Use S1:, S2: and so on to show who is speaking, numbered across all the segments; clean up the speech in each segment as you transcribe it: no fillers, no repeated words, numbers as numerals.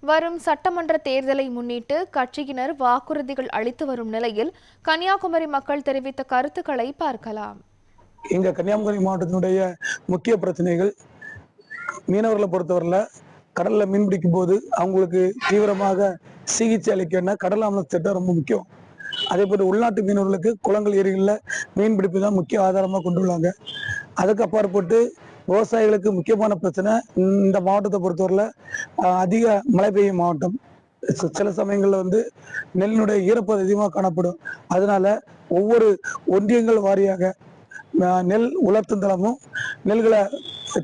S1: வரும் சட்டமன்ற தேர்தலை முன்னிட்டு கட்சியினர் வாக்குறுதிகள் அளித்து வரும் நிலையில் கன்னியாகுமரி மக்கள் தெரிவித்த கருத்துக்களை பார்க்கலாம்.
S2: இங்க கன்னியாகுமரி மாவட்டத்தினுடைய முக்கிய பிரச்சனைகள், மீனவர்களை பொறுத்தவரையில கடல்ல மீன் பிடிக்கும் போது அவங்களுக்கு தீவிரமாக சிகிச்சை அளிக்கணும்னா கடல் அமல சட்டம் ரொம்ப முக்கியம். அதே போல உள்நாட்டு மீனவர்களுக்கு குளங்கள் ஏரிகளில் மீன் பிடிப்பு தான் முக்கிய ஆதாரமாக கொண்டுள்ளாங்க. அதுக்கு அப்பாற்பட்டு விவசாயிகளுக்கு முக்கியமான பிரச்சனை, இந்த மாவட்டத்தை பொறுத்தவரையில் அதிக மழை பெய்யும் மாவட்டம். சில சமயங்கள்ல நெல்லினுடைய ஈரப்பதம் அதிகமாக காணப்படும். அதனால ஒவ்வொரு ஒன்றியங்கள் வாரியாக நெல் உலர்த்தும் தளமும் நெல்களை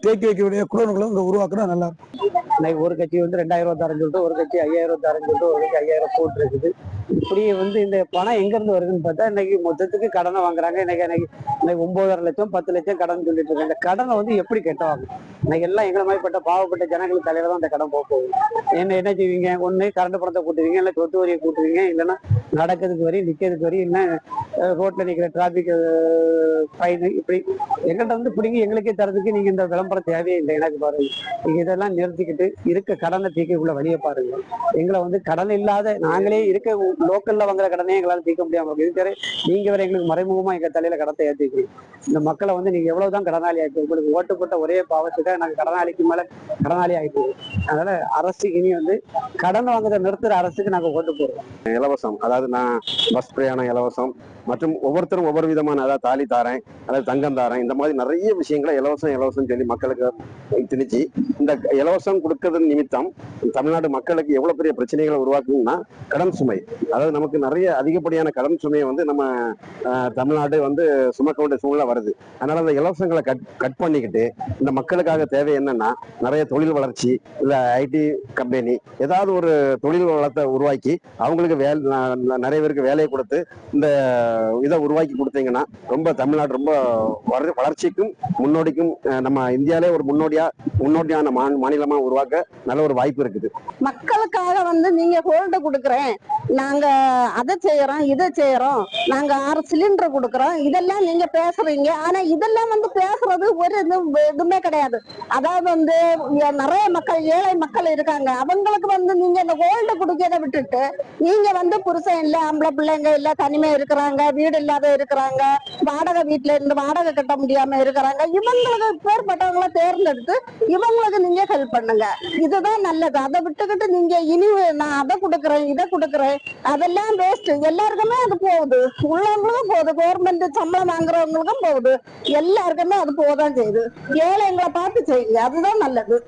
S2: தேக்கி வைக்கக்கூடிய குடோன்களும் இங்க உருவாக்குனா நல்லா இருக்கும்.
S3: இன்னைக்கு ஒரு கட்சி 2026 சொல்லிட்டு, ஒரு கட்சி 5026 சொல்லிட்டு, ஒரு கட்சி 5000 போட்டு இருக்குது. இப்படி இந்த பணம் எங்க இருந்து வருதுன்னு பார்த்தா, இன்னைக்கு மொத்தத்துக்கு கடனை வாங்குறாங்க. இன்னைக்கு 9.5 லட்சம் 10 லட்சம் கடன் சொல்லிட்டு இருக்காங்க. இந்த கடனை எப்படி கெட்டவாங்க? இன்னைக்கு எல்லாம் எங்களை மாதிரிப்பட்ட பாவப்பட்ட ஜனங்களுக்கு தலையில தான் இந்த கடன் போகும். என்ன செய்வீங்க? ஒண்ணு கரண்ட் பணத்தை கூட்டுவீங்க, இல்லை சொத்து வரியை கூட்டுவீங்க, இல்லைன்னா நடக்கிறதுக்கு வரி, நிக்கிறதுக்கு வரி, இல்லை ரோட்ல நிக்கிற டிராபிக் ஃபைன். இப்படி எங்கள்கிட்ட பிடிங்க எங்களுக்கே தரதுக்கு நீங்க இந்த விளம்பரம் தேவையே இல்லை. எனக்கு பாருங்க, நீங்க இதெல்லாம் நிறுத்திக்கிட்டு இருக்க கடனை தீர்க்கக்குள்ள வழியை பாருங்க. எங்களை கடன் இல்லாத நாங்களே இருக்க லோக்கல்ல வாங்குற கடனே எங்களால தீர்க்க முடியாம இருக்கு. நீங்க வேற எங்களுக்கு மறைமுகமா எங்க தலையில கடத்தை ஏற்றிக்கிறீங்க. இந்த மக்களை நீங்க எவ்வளவுதான் கடனாளி ஆயிட்டு, உங்களுக்கு ஓட்டு போட்ட ஒரே பாவத்துக்காக நாங்க கடனாளிக்கு மேல கடனாளி ஆயிட்டு. அதனால அரசு இனி கடன் வாங்குறத நிறுத்துற அரசுக்கு நாங்க ஓட்டு போடுறோம்.
S4: இலவசம், அதாவது நான் பஸ் பிரயாணம் இலவசம், மற்றும் ஒவ்வொருத்தரும் ஒவ்வொரு விதமான, அதாவது தாலி தாரேன், அதாவது தங்கம் தாரேன், இந்த மாதிரி நிறைய விஷயங்களை இலவசம் சொல்லி மக்களுக்கு திணிச்சு இந்த இலவசம் கொடுக்கறது நிமித்தம் தமிழ்நாடு மக்களுக்கு எவ்வளவு பெரிய பிரச்சனைகளை உருவாக்குன்னா கடன் சுமை. அதாவது நமக்கு நிறைய அதிகப்படியான கடன் சுமையை நம்ம தமிழ்நாடு சுமக்க வேண்டிய சூழ்நிலை வருது. அதனால அந்த இலவசங்களை கட் பண்ணிக்கிட்டு இந்த மக்களுக்காக தேவை என்னன்னா நிறைய தொழில் வளர்ச்சி, இல்ல ஐடி கம்பெனி, ஏதாவது ஒரு தொழில் வளத்தை உருவாக்கி அவங்களுக்கு நிறைய பேருக்கு வேலையை கொடுத்து இந்த இதை உருவாக்கி கொடுத்தீங்கன்னா ரொம்ப தமிழ்நாடு ரொம்ப வளர்ச்சிக்கும் முன்னோடிக்கும் நம்ம இந்தியாவிலே ஒரு முன்னோடியான மாநிலமா உருவாக்க நல்ல ஒரு வாய்ப்பு இருக்குது.
S5: மக்களுக்காக நீங்க ஹோல்டு கொடுக்குறேன், நாங்க அதை செய்யறோம், இதை செய்யறோம், நாங்க 6 சிலிண்டர் கொடுக்குறோம், இதெல்லாம் நீங்க பேசுறீங்க. ஆனா இதெல்லாம் பேசுறது ஒரு இதுவுமே கிடையாது. அதாவது நிறைய மக்கள், ஏழை மக்கள் இருக்காங்க. அவங்களுக்கு நீங்க இந்த ஹோல்டு கொடுக்கறத விட்டுட்டு நீங்க புருஷன் இல்ல, ஆம்பளை பிள்ளைங்க இல்ல, தனிமை இருக்கிறாங்க, வீடு இல்லாத இருக்கிறாங்க, வாடகை வீட்டுல இருந்து வாடகை கட்ட முடியாம இருக்கிறாங்க. இவங்களுக்கு பேர்பட்டவங்களை தேர்ந்தெடுத்து இவங்களுக்கு நீங்க ஹெல்ப் பண்ணுங்க. இதுதான் நல்லது. அதை விட்டுக்கிட்டு நீங்க இனி நான் அதை கொடுக்குறேன், இதை கொடுக்குறேன், அதெல்லாம் வேஸ்ட். எல்லாருக்குமே அது போகுது, உள்ளவங்களுக்கும் போகுது, கவர்மெண்ட் சம்பளம் வாங்குறவங்களுக்கும் போகுது, எல்லாருக்குமே அது போதான் செய்யுது. ஏழைங்களை பார்த்து செய்யுங்க, அதுதான் நல்லது.